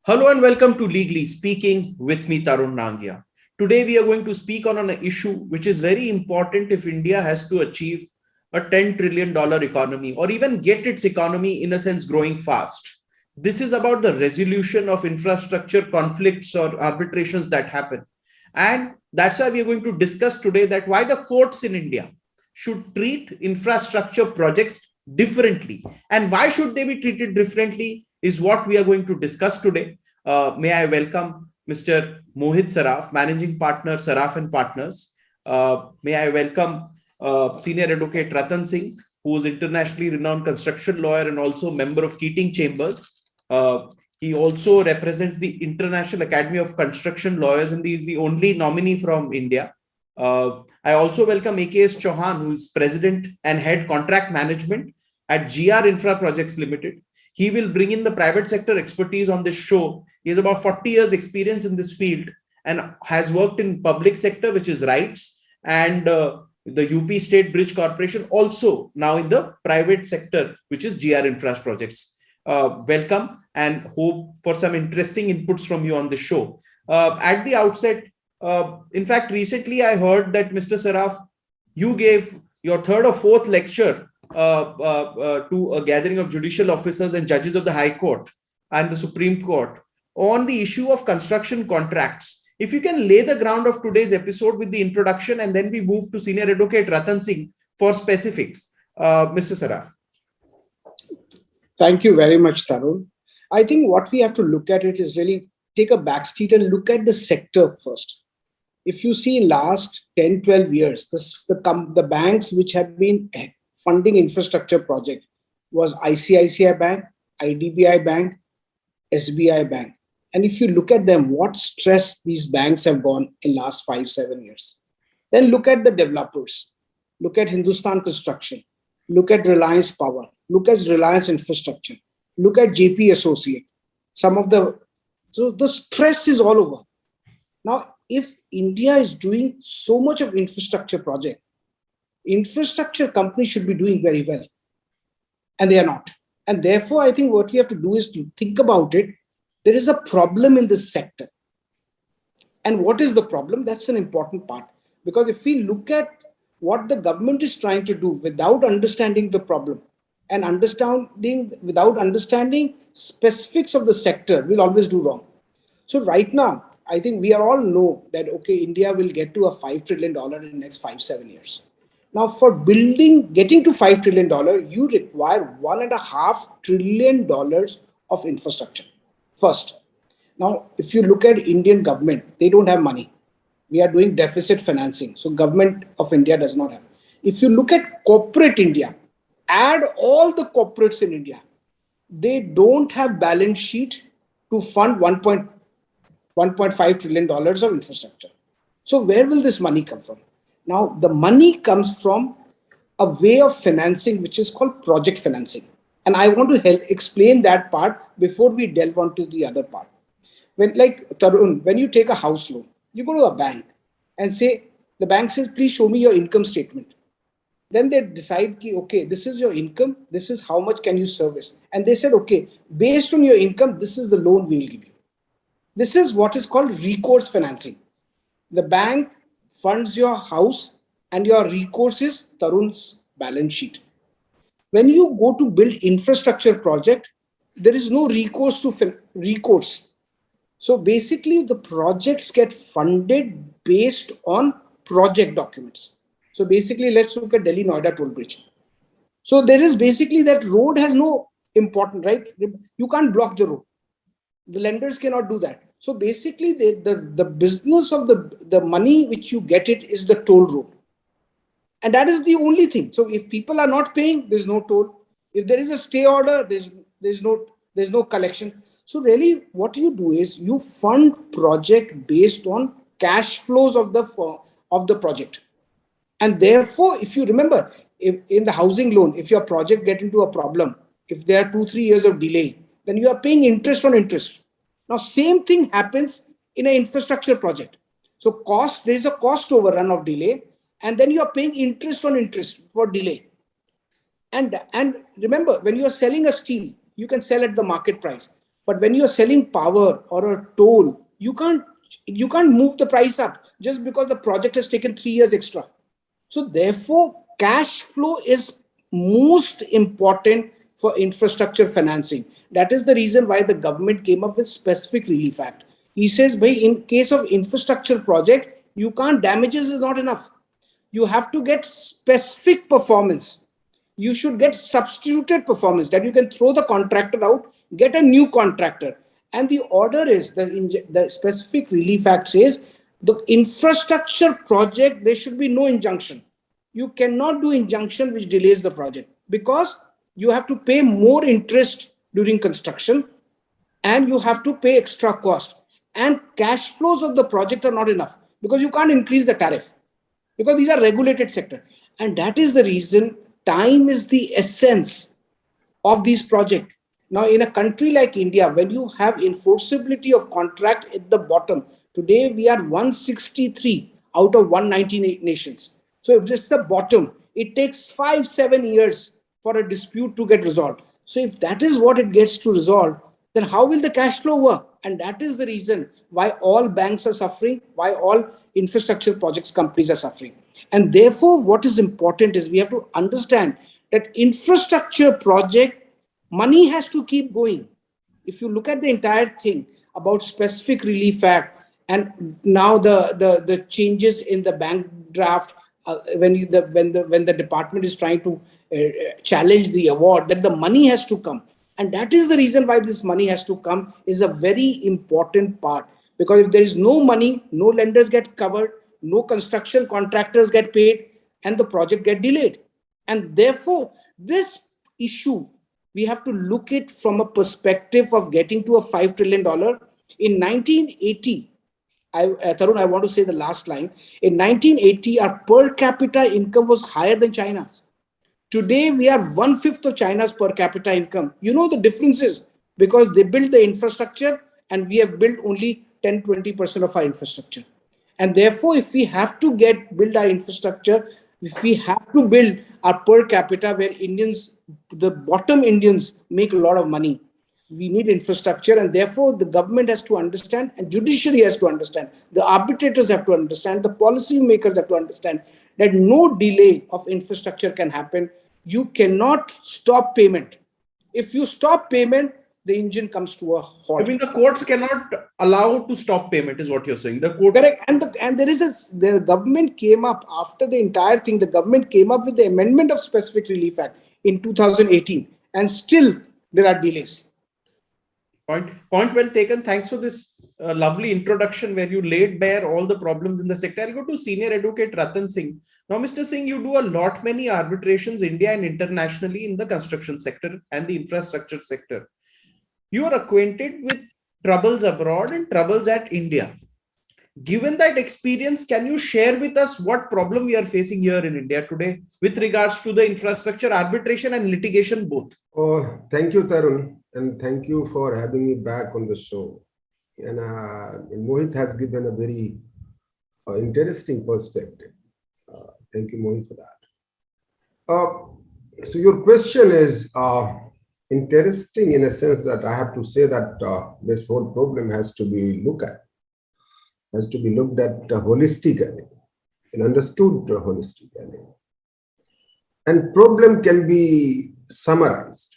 Hello and welcome to Legally Speaking with me, Tarun Nangia. Today we are going to speak on an issue which is very important if India has to achieve a $10 trillion economy or even get its economy in a sense growing fast. This is about the resolution of infrastructure conflicts or arbitrations that happen. And that's why we are going to discuss today that why the courts in India should treat infrastructure projects differently and why should they be treated differently is what we are going to discuss today. May I welcome Mr. Mohit Saraf, Managing Partner, Saraf and Partners. May I welcome Senior Advocate Ratan Singh, who is internationally renowned construction lawyer and also member of Keating Chambers. He also represents the International Academy of Construction Lawyers and he is the only nominee from India. I also welcome AKS Chauhan, who is President and Head Contract Management at GR Infra Projects Limited. He will bring in the private sector expertise on this show. He has about 40 years experience in this field and has worked in public sector, which is rights, and the UP State Bridge Corporation, also now in the private sector, which is GR Infra Projects. Welcome and hope for some interesting inputs from you on this show. At the outset, in fact, recently I heard that Mr. Saraf, you gave your third or fourth lecture to a gathering of judicial officers and judges of the High Court and the Supreme Court on the issue of construction contracts. If you can lay the ground of today's episode with the introduction and then we move to Senior Advocate Ratan Singh for specifics. Mr. Saraf. Thank you very much, Tarun. I think what we have to look at it is really take a backseat and look at the sector first. If you see in last 10, 12 years, the banks which have been funding infrastructure project was ICICI Bank, IDBI Bank, SBI Bank. And if you look at them, what stress these banks have gone in last 5, 7 years. Then look at the developers. Look at Hindustan Construction. Look at Reliance Power. Look at Reliance Infrastructure. Look at JP Associate. So the stress is all over. Now, if India is doing so much of infrastructure project, infrastructure companies should be doing very well. And they are not. And therefore, I think what we have to do is to think about it. There is a problem in this sector. And what is the problem? That's an important part. Because if we look at what the government is trying to do without understanding the problem and without understanding specifics of the sector, we'll always do wrong. So right now, I think we all know that, okay, India will get to a $5 trillion in the next 5, 7 years. Now, for getting to $5 trillion, you require $1.5 trillion of infrastructure. First. Now, if you look at Indian government, they don't have money. We are doing deficit financing. So government of India does not have. If you look at corporate India, add all the corporates in India, they don't have balance sheet to fund $1.5 trillion of infrastructure. So where will this money come from? Now, the money comes from a way of financing, which is called project financing. And I want to explain that part before we delve onto the other part. Like Tarun, when you take a house loan, you go to a bank and say, the bank says, please show me your income statement. Then they decide, okay, this is your income. This is how much can you service. And they said, okay, based on your income, this is the loan we'll give you. This is what is called recourse financing. The bank funds your house and your recourse is Tarun's balance sheet. When you go to build infrastructure project, there is no recourse to recourse. So basically the projects get funded based on project documents. So basically let's look at Delhi Noida toll bridge. So there is basically that road has no importance, right? You can't block the road. The lenders cannot do that. So basically the business of the money which you get it is the toll road. And that is the only thing. So if people are not paying, there's no toll. If there is a stay order, there's no collection. So really what you do is you fund project based on cash flows of the project. And therefore, if you remember, if in the housing loan, if your project get into a problem, if there are 2-3 years of delay, then you are paying interest on interest. Now, same thing happens in an infrastructure project. So there is a cost overrun of delay, and then you are paying interest on interest for delay. And remember, when you are selling a steel, you can sell at the market price. But when you're selling power or a toll, you can't move the price up just because the project has taken 3 years extra. So therefore, cash flow is most important for infrastructure financing. That is the reason why the government came up with specific relief act. He says, "Bhai, in case of infrastructure project, you can't, damages is not enough. You have to get specific performance. You should get substituted performance, that you can throw the contractor out, get a new contractor." And the order is, the specific relief act says, the infrastructure project, there should be no injunction. You cannot do injunction which delays the project, because you have to pay more interest during construction and you have to pay extra cost, and cash flows of the project are not enough because you can't increase the tariff, because these are regulated sector. And that is the reason time is the essence of these projects. Now, in a country like India, when you have enforceability of contract at the bottom, today we are 163 out of 198 nations. So if this is the bottom, it takes 5-7 years for a dispute to get resolved. So if that is what it gets to resolve, then how will the cash flow work? And that is the reason why all banks are suffering, why all infrastructure projects companies are suffering. And therefore, what is important is we have to understand that infrastructure project money has to keep going. If you look at the entire thing about specific relief act, and now the changes in the bank draft, when the department is trying to challenge the award, that the money has to come. And that is the reason why this money has to come, is a very important part. Because if there is no money, no lenders get covered, no construction contractors get paid, and the project get delayed. And therefore, this issue, we have to look at from a perspective of getting to a $5 trillion. In 1980, Tarun, I want to say the last line. In 1980, our per capita income was higher than China's. Today, we are 1/5 of China's per capita income. You know the differences, because they build the infrastructure and we have built only 10-20% of our infrastructure. And therefore, if we have to build our infrastructure, if we have to build our per capita, where Indians, the bottom Indians, make a lot of money, we need infrastructure. And therefore, the government has to understand, and judiciary has to understand, the arbitrators have to understand, the policy makers have to understand that no delay of infrastructure can happen. You cannot stop payment. If you stop payment, the engine comes to a halt. I mean, the courts cannot allow to stop payment, is what you're saying. The courts. Correct. And the government came up after the entire thing. The government came up with the amendment of Specific Relief Act in 2018, and still there are delays. Point well taken. Thanks for this lovely introduction where you laid bare all the problems in the sector. I'll go to Senior Advocate Ratan Singh. Now, Mr. Singh, you do a lot many arbitrations, India and internationally, in the construction sector and the infrastructure sector. You are acquainted with troubles abroad and troubles at India. Given that experience, can you share with us what problem we are facing here in India today with regards to the infrastructure, arbitration and litigation both? Oh, thank you, Tarun, and thank you for having me back on the show. And Mohit has given a very interesting perspective. Thank you, Mohit, for that. So your question is interesting in a sense that I have to say that this whole problem has to be looked at holistically and understood holistically. And problem can be summarized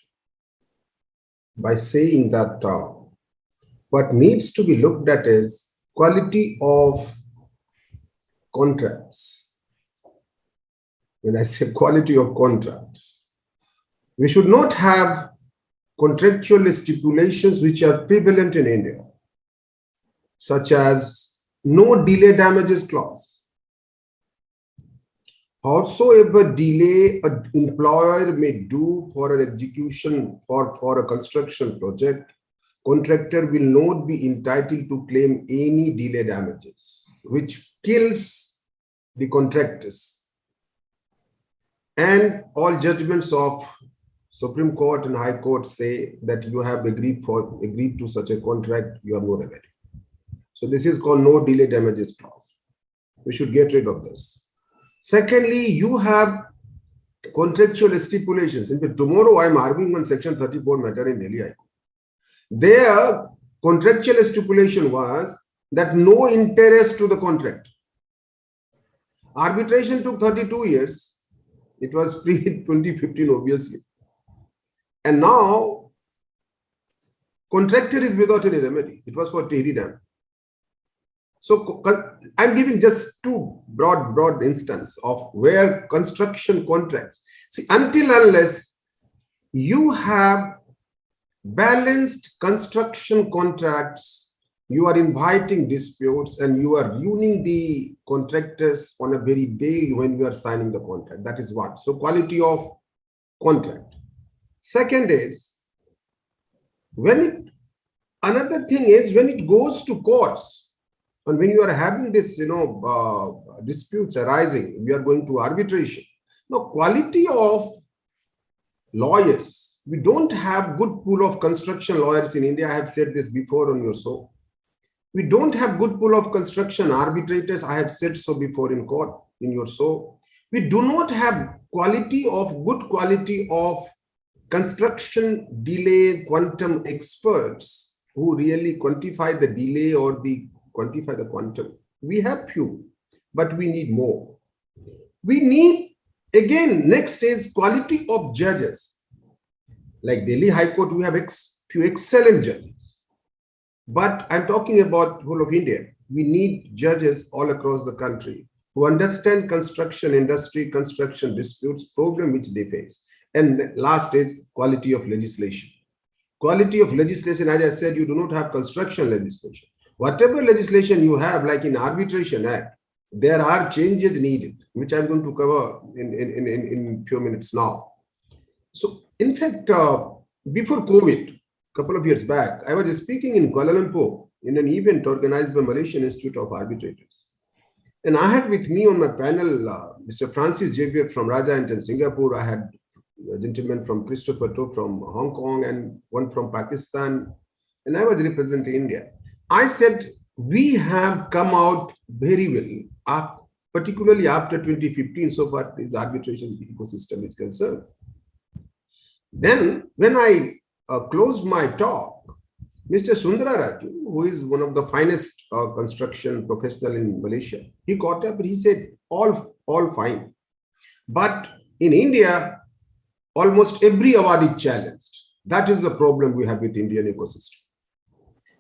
by saying that what needs to be looked at is quality of contracts. When I say quality of contracts, we should not have contractual stipulations which are prevalent in India, such as no delay damages clause. Howsoever delay an employer may do for an execution for a construction project, contractor will not be entitled to claim any delay damages, which kills the contractors. And all judgments of Supreme Court and High Court say that you have agreed to such a contract, you are not aware. So this is called no delay damages clause. We should get rid of this. Secondly, you have contractual stipulations. In fact, tomorrow I am arguing on Section 34 matter in Delhi High Court. Their contractual stipulation was that no interest to the contract. Arbitration took 32 years. It was pre-2015, obviously. And now, contractor is without any remedy. It was for Tehri Dam. So I'm giving just two broad instances of where construction contracts. See, until unless you have balanced construction contracts, you are inviting disputes and you are ruining the contractors on a very day when you are signing the contract. That is one. So quality of contract. Second is, another thing is when it goes to courts, and when you are having this, disputes arising, we are going to arbitration. Now, quality of lawyers, we don't have good pool of construction lawyers in India. I have said this before on your show. We don't have good pool of construction arbitrators. I have said so before in court, in your show. We do not have good quality of construction delay quantum experts who really quantify the delay or quantify the quantum. We have few, but we need more. We need, again, next is quality of judges. Like Delhi High Court, we have few excellent judges. But I'm talking about whole of India. We need judges all across the country who understand construction industry, construction disputes, problem which they face. And last is quality of legislation. Quality of legislation, as I said, you do not have construction legislation. Whatever legislation you have, like in Arbitration Act, there are changes needed, which I'm going to cover in few minutes now. So, in fact, before COVID, a couple of years back, I was speaking in Kuala Lumpur in an event organized by Malaysian Institute of Arbitrators. And I had with me on my panel, Mr. Francis Javier from Raja in Singapore. I had a gentleman from Christopher To from Hong Kong and one from Pakistan. And I was representing India. I said, we have come out very well, particularly after 2015, so far this arbitration ecosystem is concerned. Then, when I closed my talk, Mr. Sundara Raju, who is one of the finest construction professional in Malaysia, he got up and he said, all fine. But in India, almost every award is challenged. That is the problem we have with Indian ecosystem.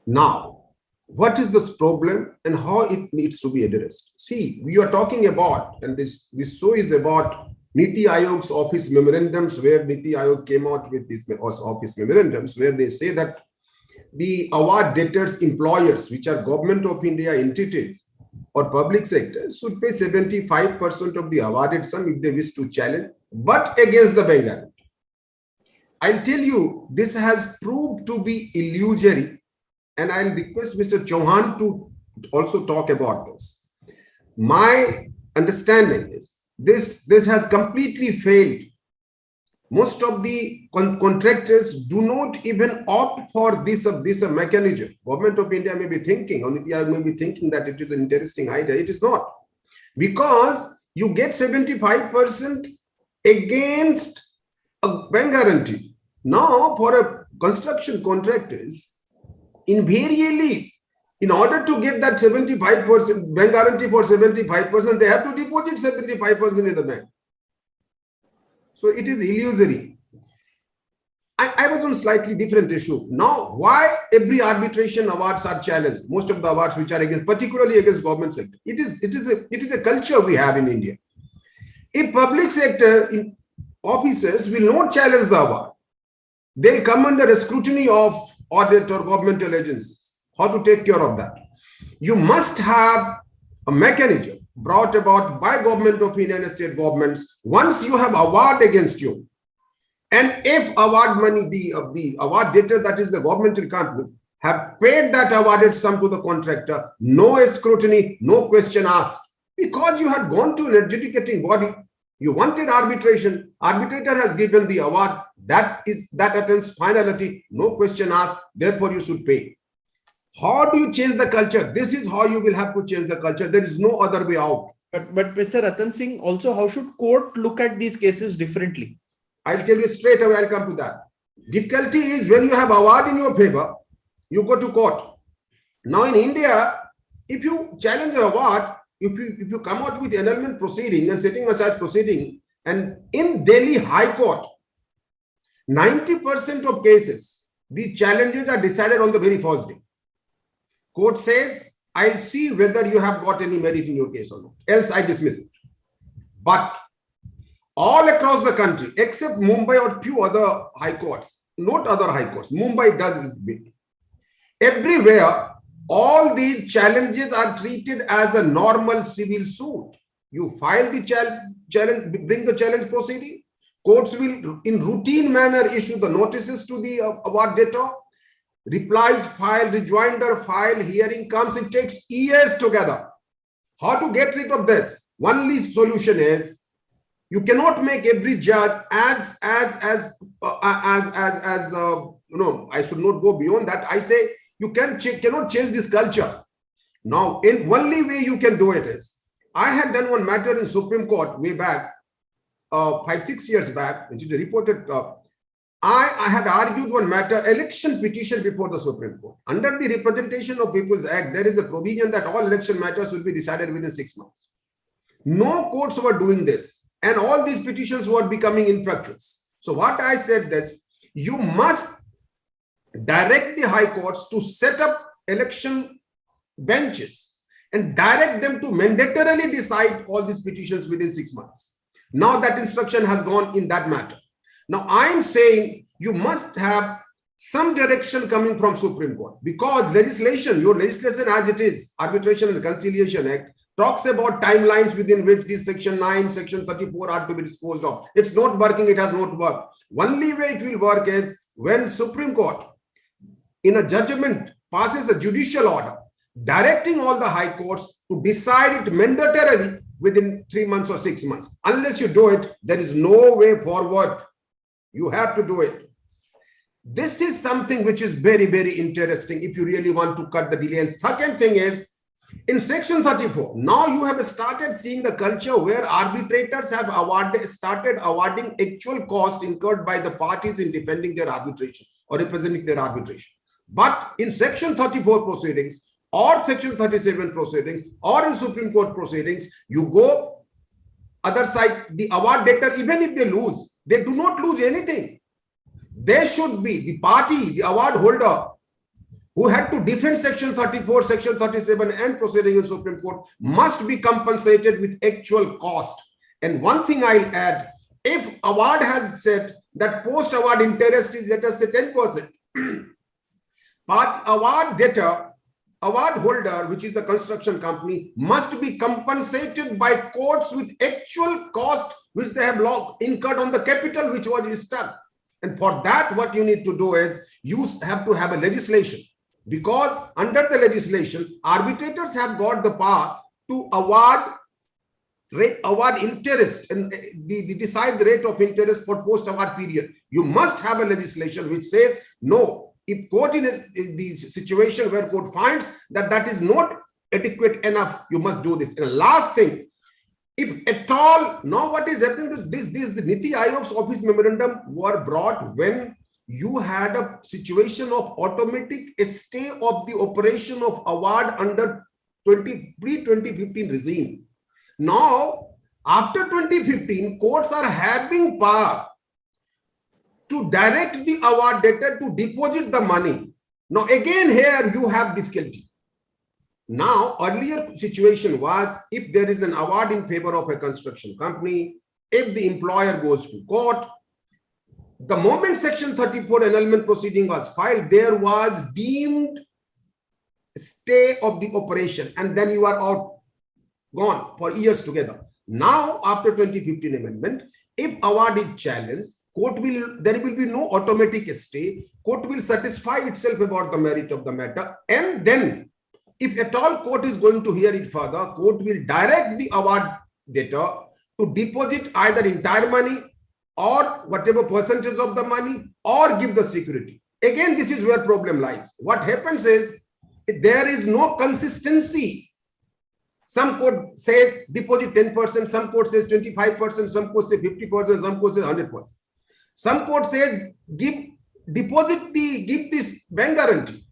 Now, what is this problem and how it needs to be addressed? See, we are talking about, and this show is about Niti Aayog's office memorandums, where Niti Aayog came out with these office memorandums, where they say that the award debtors employers, which are government of India entities or public sectors, should pay 75% of the awarded sum if they wish to challenge, but against the bank guarantee. I'll tell you, this has proved to be illusory. And I'll request Mr. Chauhan to also talk about this. My understanding is this has completely failed. Most of the contractors do not even opt for this mechanism. Government of India may be thinking, or Niti Aayog may be thinking that it is an interesting idea. It is not. Because you get 75% against a bank guarantee. Now, for a construction contractors, invariably, in order to get that 75% bank guarantee for 75%, they have to deposit 75% in the bank. So it is illusory. I was on slightly different issue. Now, why every arbitration awards are challenged? Most of the awards which are against, particularly against government sector. It is a culture we have in India. If public sector officers will not challenge the award, they'll come under the scrutiny of audit or governmental agencies. How to take care of that? You must have a mechanism brought about by government of India and state governments. Once you have award against you, and if award money, the award debtor, that is the governmental company, have paid that awarded sum to the contractor, no scrutiny, no question asked, because you had gone to an adjudicating body. You wanted arbitration, arbitrator has given the award, that attains finality, no question asked, therefore you should pay. How do you change the culture? This is how you will have to change the culture. There is no other way out. But Mr. Ratan Singh, also, how should court look at these cases differently? I'll tell you straight away, I'll come to that. Difficulty is when you have award in your favor, You go to court. Now in India, if you challenge an award, if you come out with annulment proceeding and setting aside proceeding, and in Delhi High Court, 90% of cases, the challenges are decided on the very first day. Court says, I'll see whether you have got any merit in your case or not, else I dismiss it. But all across the country, except Mumbai or few other high courts, not other high courts, Mumbai does it big. Everywhere, all these challenges are treated as a normal civil suit. You file the challenge, bring the challenge proceeding. Courts will, in routine manner, issue the notices to the award debtor. Replies file, rejoinder file, hearing comes. It takes years together. How to get rid of this? Only solution is you cannot make every judge I should not go beyond that. I say you cannot change this culture. Now, in only way you can do it is, I had done one matter in Supreme Court way back, 5-6 years back, which is reported. I had argued one matter, election petition before the Supreme Court. Under the Representation of People's Act, there is a provision that all election matters will be decided within 6 months. No courts were doing this, and all these petitions were becoming infructuous. So what I said is, you must direct the high courts to set up election benches and direct them to mandatorily decide all these petitions within 6 months. Now that instruction has gone in that matter. Now I'm saying you must have some direction coming from Supreme Court, because legislation, your legislation as it is, Arbitration and Conciliation Act, talks about timelines within which this section 9, section 34 are to be disposed of. It's not working, it has not worked. Only way it will work is when Supreme Court in a judgment passes a judicial order directing all the high courts to decide it mandatorily within 3 months or 6 months. Unless you do it, there is no way forward. You have to do it. This is something which is very, very interesting if you really want to cut the delay. And second thing is, in section 34, now you have started seeing the culture where arbitrators have started awarding actual cost incurred by the parties in defending their arbitration or representing their arbitration. But in section 34 proceedings or section 37 proceedings or in Supreme Court proceedings, you go other side, the award debtor, even if they lose, they do not lose anything. There should be the party, the award holder, who had to defend section 34, section 37 and proceeding in Supreme Court must be compensated with actual cost. And one thing I'll add, if award has said that post-award interest is, let us say 10%, but award debtor, award holder, which is the construction company, must be compensated by courts with actual cost which they have incurred on the capital which was stuck. And for that, what you need to do is you have to have a legislation, because under the legislation, arbitrators have got the power to award interest and decide the rate of interest for post-award period. You must have a legislation which says, no, if court in the situation where court finds that that is not adequate enough, you must do this. And last thing, if at all, now what is happening to this, the Niti Aayog's office memorandum were brought when you had a situation of automatic stay of the operation of award under pre-2015 regime. Now, after 2015, courts are having power to direct the award debtor to deposit the money. Now, again, here you have difficulty. Now, earlier situation was, if there is an award in favor of a construction company, if the employer goes to court, the moment section 34 annulment proceeding was filed, there was deemed stay of the operation, and then you are out, gone for years together. Now, after 2015 amendment, if award is challenged, there will be no automatic stay. Court will satisfy itself about the merit of the matter, and then if at all court is going to hear it further, court will direct the award debtor to deposit either entire money or whatever percentage of the money, or give the security. Again, this is where problem lies. What happens is, there is no consistency. Some court says deposit 10%, some court says 25%, some court says 50%, some court says 100%. Some court says give this bank guarantee.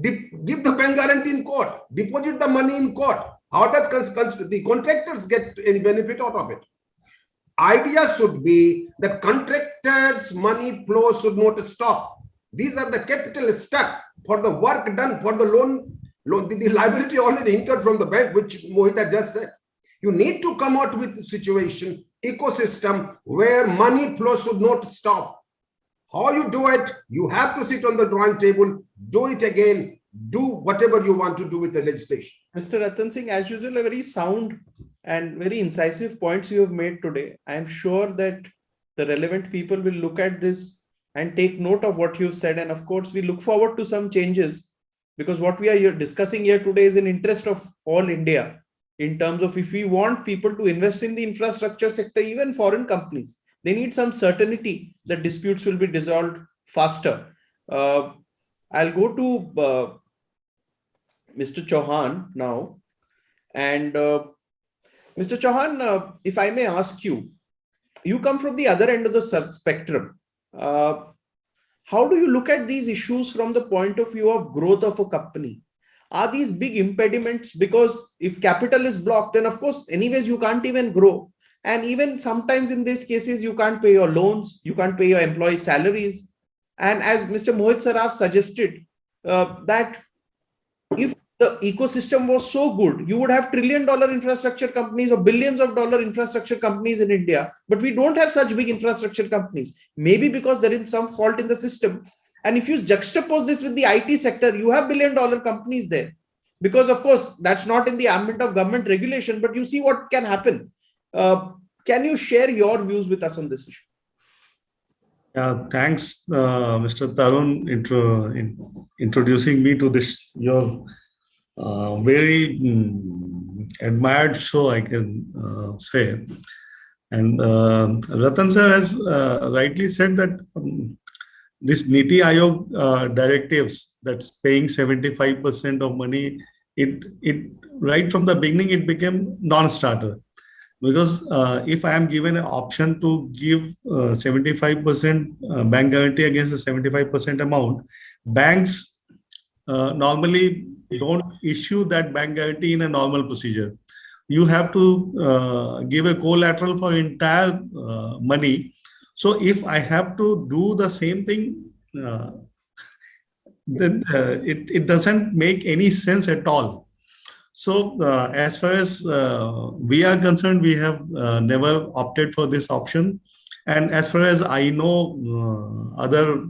Give the bank guarantee in court, deposit the money in court. How does the contractors get any benefit out of it? Idea should be that contractors' money flow should not stop. These are the capital stuck for the work done, for the loan, the liability already incurred from the bank, which Mohita just said. You need to come out with a situation, ecosystem where money flow should not stop. How you do it, you have to sit on the drawing table, do it again, do whatever you want to do with the legislation. Mr. Ratan Singh, as usual, a very sound and very incisive points you have made today. I am sure that the relevant people will look at this and take note of what you've said. And of course, we look forward to some changes, because what we are discussing here today is in interest of all India, in terms of if we want people to invest in the infrastructure sector, even foreign companies, they need some certainty that disputes will be resolved faster. I'll go to Mr. Chauhan now. And Mr. Chauhan, if I may ask you, you come from the other end of the spectrum. How do you look at these issues from the point of view of growth of a company? Are these big impediments? Because if capital is blocked, then of course, anyways, you can't even grow. And even sometimes in these cases, you can't pay your loans, you can't pay your employees' salaries. And as Mr. Mohit Saraf suggested, that if the ecosystem was so good, you would have trillion-dollar infrastructure companies or billions of dollar infrastructure companies in India, but we don't have such big infrastructure companies. Maybe because there is some fault in the system. And if you juxtapose this with the IT sector, you have billion-dollar companies there. Because of course, that's not in the ambit of government regulation, but you see what can happen. Can you share your views with us on this issue? Thanks, Mr. Tarun, introducing me to this, your very admired show, I can say. And Ratan sir has rightly said that this Niti Aayog directives, that's paying 75% of money, it right from the beginning, it became non-starter. Because if I am given an option to give 75% bank guarantee against the 75% amount, banks normally don't issue that bank guarantee in a normal procedure. You have to give a collateral for entire money. So if I have to do the same thing, then it doesn't make any sense at all. So as far as we are concerned, we have never opted for this option. And as far as I know, other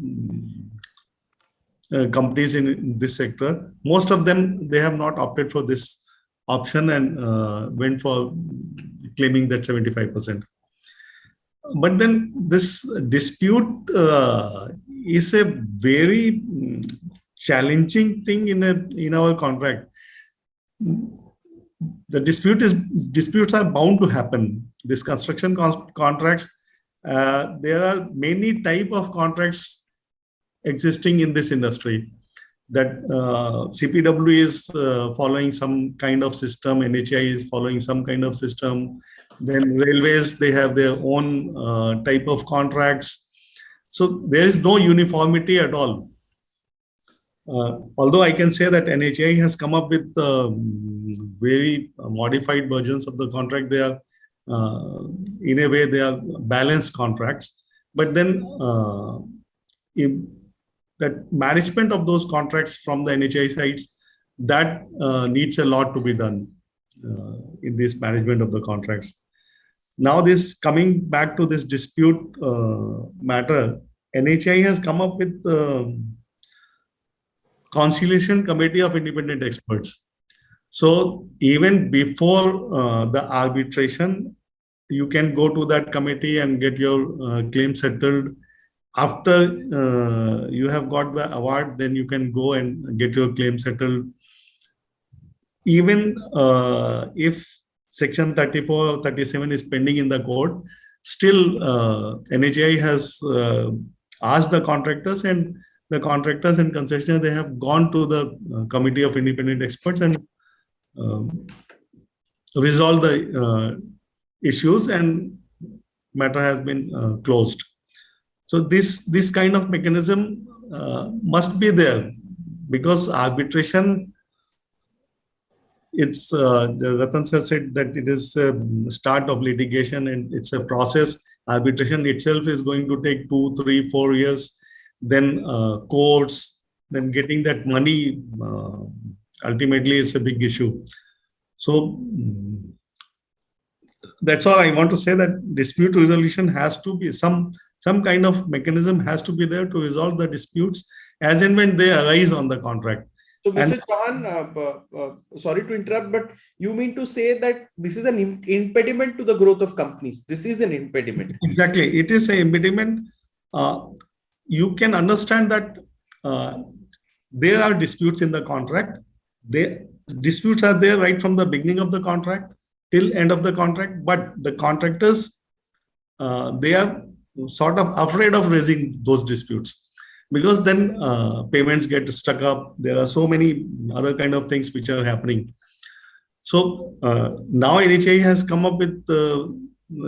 companies in this sector, most of them, they have not opted for this option and went for claiming that 75%. But then this dispute is a very challenging thing in our contract. The disputes are bound to happen. This construction contracts, there are many type of contracts existing in this industry. That CPW is following some kind of system, NHI is following some kind of system. Then railways, they have their own type of contracts. So there is no uniformity at all. Although I can say that NHI has come up with very modified versions of the contract. They are, in a way, they are balanced contracts. But then that management of those contracts from the NHI sides, that needs a lot to be done in this management of the contracts. Now this coming back to this dispute matter, NHI has come up with Conciliation Committee of Independent Experts. So even before the arbitration, you can go to that committee and get your claim settled. After you have got the award, then you can go and get your claim settled. Even if Section 34 or 37 is pending in the court, still NHI has asked the contractors, and the contractors and concessionaires, they have gone to the Committee of Independent Experts and resolved the issues, and matter has been closed. So this kind of mechanism must be there. because arbitration, it's Ratan sir said that it is a start of litigation and it's a process. Arbitration itself is going to take 2, 3, 4 years. Then courts, then getting that money ultimately is a big issue. So that's all I want to say, that dispute resolution has to be some kind of mechanism has to be there to resolve the disputes as and when they arise on the contract. So, Mr. Chauhan, sorry to interrupt, but you mean to say that this is an impediment to the growth of companies? This is an impediment. Exactly. It is an impediment. You can understand that there are disputes in the contract. Disputes are there right from the beginning of the contract till end of the contract, but the contractors, they are sort of afraid of raising those disputes, because then payments get stuck up. There are so many other kind of things which are happening. So now NHAI has come up with,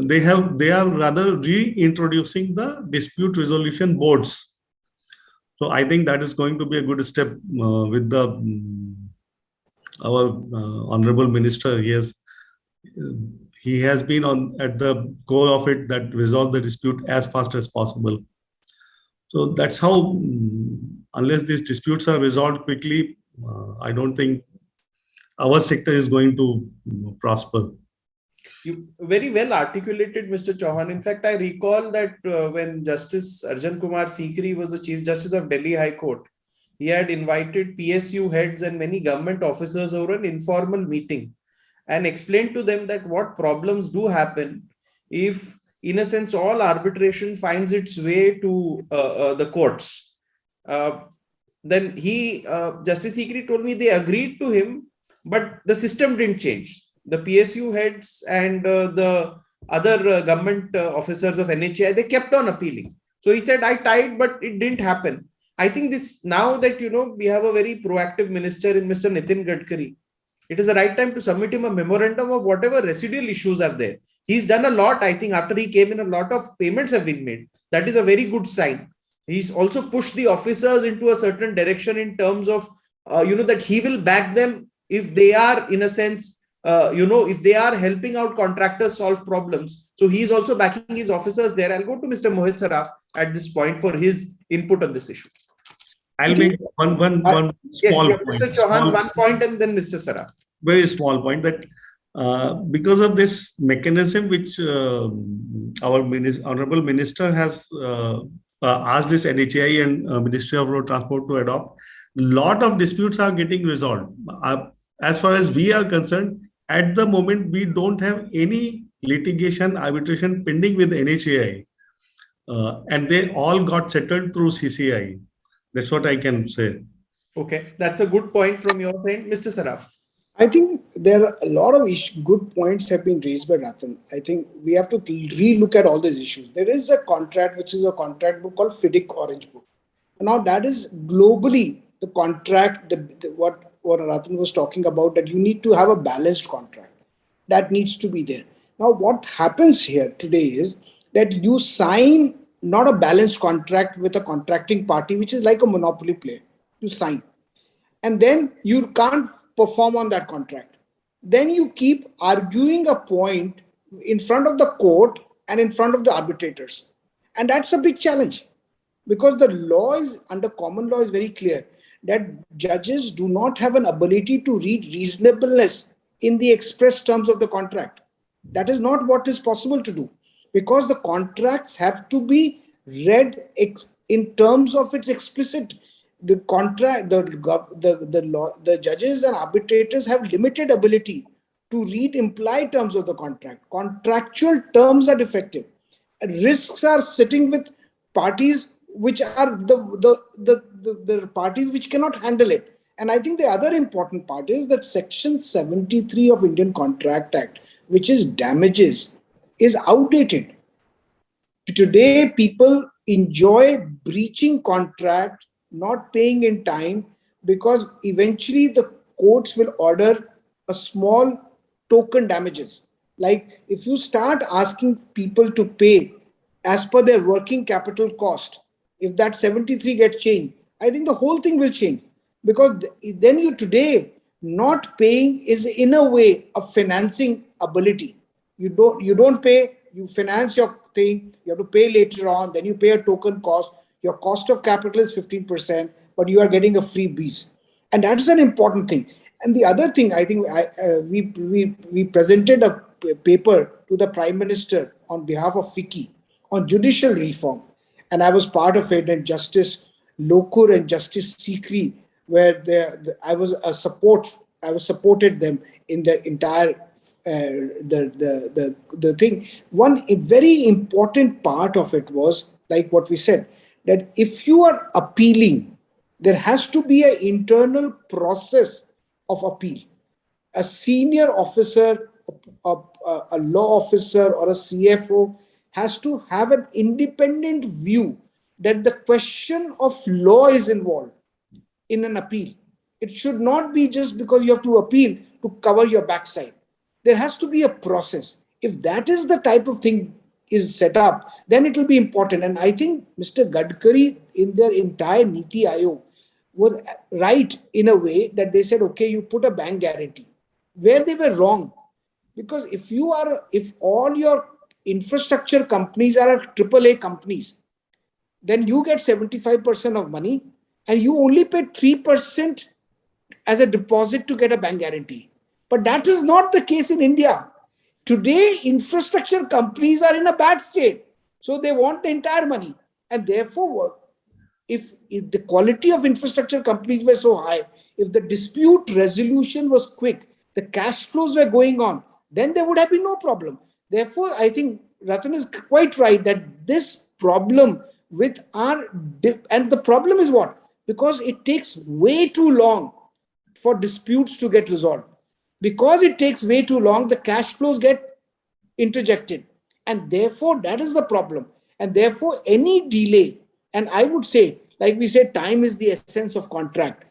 they are rather reintroducing the dispute resolution boards. So I think that is going to be a good step with the our honorable minister. He has been at the core of it, that resolve the dispute as fast as possible. So that's how, unless these disputes are resolved quickly, I don't think our sector is going to prosper. You very well articulated, Mr. Chauhan. In fact, I recall that when Justice Arjan Kumar Sikri was the Chief Justice of Delhi High Court, he had invited PSU heads and many government officers over an informal meeting and explained to them that what problems do happen if, in a sense, all arbitration finds its way to the courts. Then Justice Sikri told me they agreed to him, but the system didn't change. The PSU heads and the other government officers of NHAI, they kept on appealing. So he said, I tried, but it didn't happen. I think this, now that, we have a very proactive minister in Mr. Nitin Gadkari, it is the right time to submit him a memorandum of whatever residual issues are there. He's done a lot. I think after he came in, a lot of payments have been made. That is a very good sign. He's also pushed the officers into a certain direction in terms of, that he will back them if they are, in a sense, if they are helping out contractors solve problems. So he's also backing his officers there. I'll go to Mr. Mohit Saraf at this point for his input on this issue. I'll make one small point. Mr. Chauhan, one point, and then Mr. Saraf. Very small point, that because of this mechanism which our honorable minister has asked this NHAI and Ministry of Road Transport to adopt, lot of disputes are getting resolved. As far as we are concerned, at the moment, we don't have any litigation arbitration pending with NHAI. And they all got settled through CCI. That's what I can say. Okay, that's a good point from your side. Mr. Saraf. I think there are a lot of good points have been raised by Ratan. I think we have to re-look at all these issues. There is a contract, which is a contract book called FIDIC Orange Book. Now that is globally the contract, what Ratan was talking about, that you need to have a balanced contract. That needs to be there. Now what happens here today is that you sign not a balanced contract with a contracting party, which is like a monopoly player. You sign. And then you can't perform on that contract. Then you keep arguing a point in front of the court and in front of the arbitrators. And that's a big challenge, because the law is, under common law, is very clear that judges do not have an ability to read reasonableness in the express terms of the contract. That is not what is possible to do, because the contracts have to be read in terms of its explicit. The contract, the law, the judges and arbitrators have limited ability to read implied terms of the contract. Contractual terms are defective. Risks are sitting with parties which are the parties which cannot handle it. And I think the other important part is that Section 73 of Indian Contract Act, which is damages, is outdated. Today, people enjoy breaching contract, not paying in time, because eventually the courts will order a small token damages. Like if you start asking people to pay as per their working capital cost, if that 73 gets changed, I think the whole thing will change. Because then you today not paying is in a way a financing ability. You don't pay, you finance your thing, you have to pay later on, then you pay a token cost. Your cost of capital is 15%, but you are getting a free breeze. And that's an important thing. And the other thing, I think we presented a paper to the Prime Minister on behalf of FICCI on judicial reform. And I was part of it, and Justice Lokur and Justice Sikri, where I was supported them in the entire the thing. One very important part of it was like what we said, that if you are appealing, there has to be an internal process of appeal. A senior officer, a law officer, or a CFO has to have an independent view that the question of law is involved in an appeal. It should not be just because you have to appeal to cover your backside. There has to be a process. If that is the type of thing is set up, then it will be important. And I think Mr. Gadkari in their entire Niti Aayog were right in a way that they said, okay, you put a bank guarantee. Where they were wrong, because if all your infrastructure companies are AAA companies, then you get 75% of money and you only pay 3% as a deposit to get a bank guarantee. But that is not the case in India. Today, infrastructure companies are in a bad state. So they want the entire money. And therefore, if the quality of infrastructure companies were so high, if the dispute resolution was quick, the cash flows were going on, then there would have been no problem. Therefore, I think Ratan is quite right that this problem with and the problem is what? Because it takes way too long for disputes to get resolved. Because it takes way too long, the cash flows get interjected. And therefore, that is the problem. And therefore, any delay, and I would say, like we said, time is the essence of contract.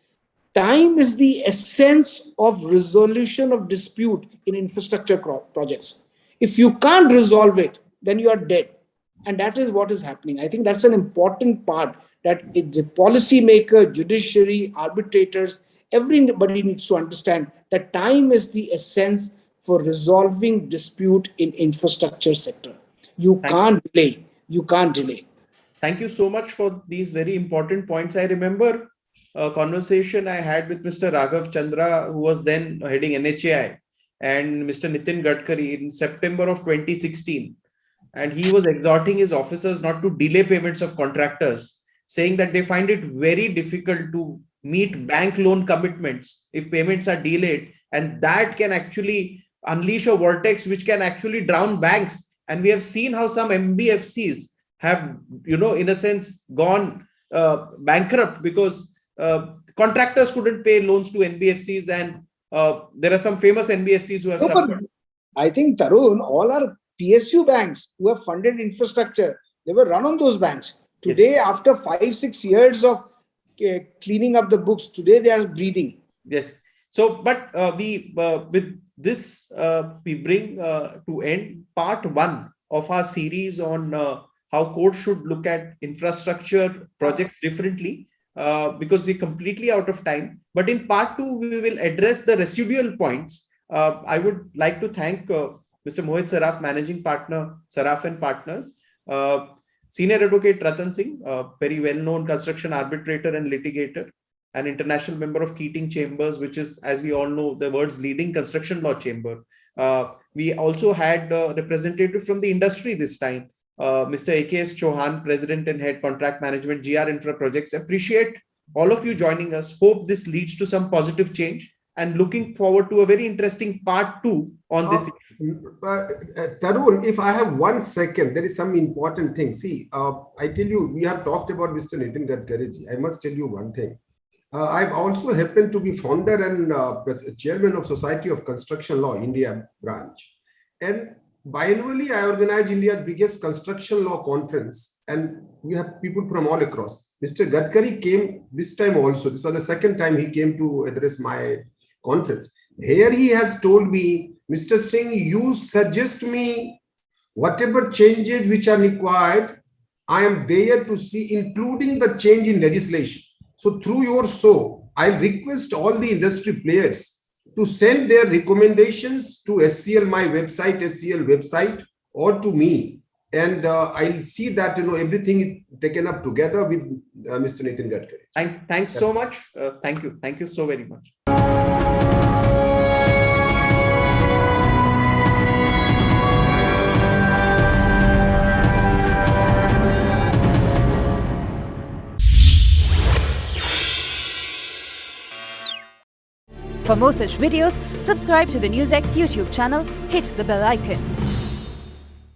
Time is the essence of resolution of dispute in infrastructure projects. If you can't resolve it, then you are dead. And that is what is happening. I think that's an important part, that it's a policymaker, judiciary, arbitrators, everybody needs to understand that time is the essence for resolving dispute in infrastructure sector. You can't delay. You can't delay. Thank you so much for these very important points. I remember a conversation I had with Mr. Raghav Chandra, who was then heading NHAI, and Mr. Nitin Gadkari in September of 2016. And he was exhorting his officers not to delay payments of contractors, saying that they find it very difficult to meet bank loan commitments if payments are delayed. And that can actually unleash a vortex which can actually drown banks. And we have seen how some MBFCs have, in a sense, gone bankrupt because contractors couldn't pay loans to NBFCs. And there are some famous NBFCs who have suffered. I think, Tarun, all our PSU banks who have funded infrastructure, they were run on those banks. Today, yes, after 5-6 years of cleaning up the books, today they are bleeding. Yes. So, but with this, we bring to end part 1 of our series on how courts should look at infrastructure projects differently, because we're completely out of time. But in part 2, we will address the residual points. I would like to thank Mr. Mohit Saraf, Managing Partner, Saraf and Partners, Senior Advocate Ratan Singh, very well-known construction arbitrator and litigator, an international member of Keating Chambers, which is, as we all know, the world's leading construction law chamber. We also had a representative from the industry this time, Mr. AKS Chauhan, President and Head Contract Management, GR Infra Projects. Appreciate all of you joining us. Hope this leads to some positive change, and looking forward to a very interesting part 2 on this. Tarun, if I have 1 second, there is some important thing. See, I tell you, we have talked about Mr. Nitin Gadkari. I must tell you one thing. I've also happened to be founder and chairman of Society of Construction Law India branch. And biannually, I organize India's biggest construction law conference. And we have people from all across. Mr. Gadkari came this time also. This was the second time he came to address my conference. Here he has told me, Mr. Singh, you suggest me whatever changes which are required, I am there to see, including the change in legislation. So through your show, I'll request all the industry players to send their recommendations to SCL, my website, SCL website, or to me. And I'll see that everything is taken up together with Mr. Nitin Gadkari. Thanks so much. Thank you. Thank you so very much. For more such videos, subscribe to the NewsX YouTube channel, hit the bell icon.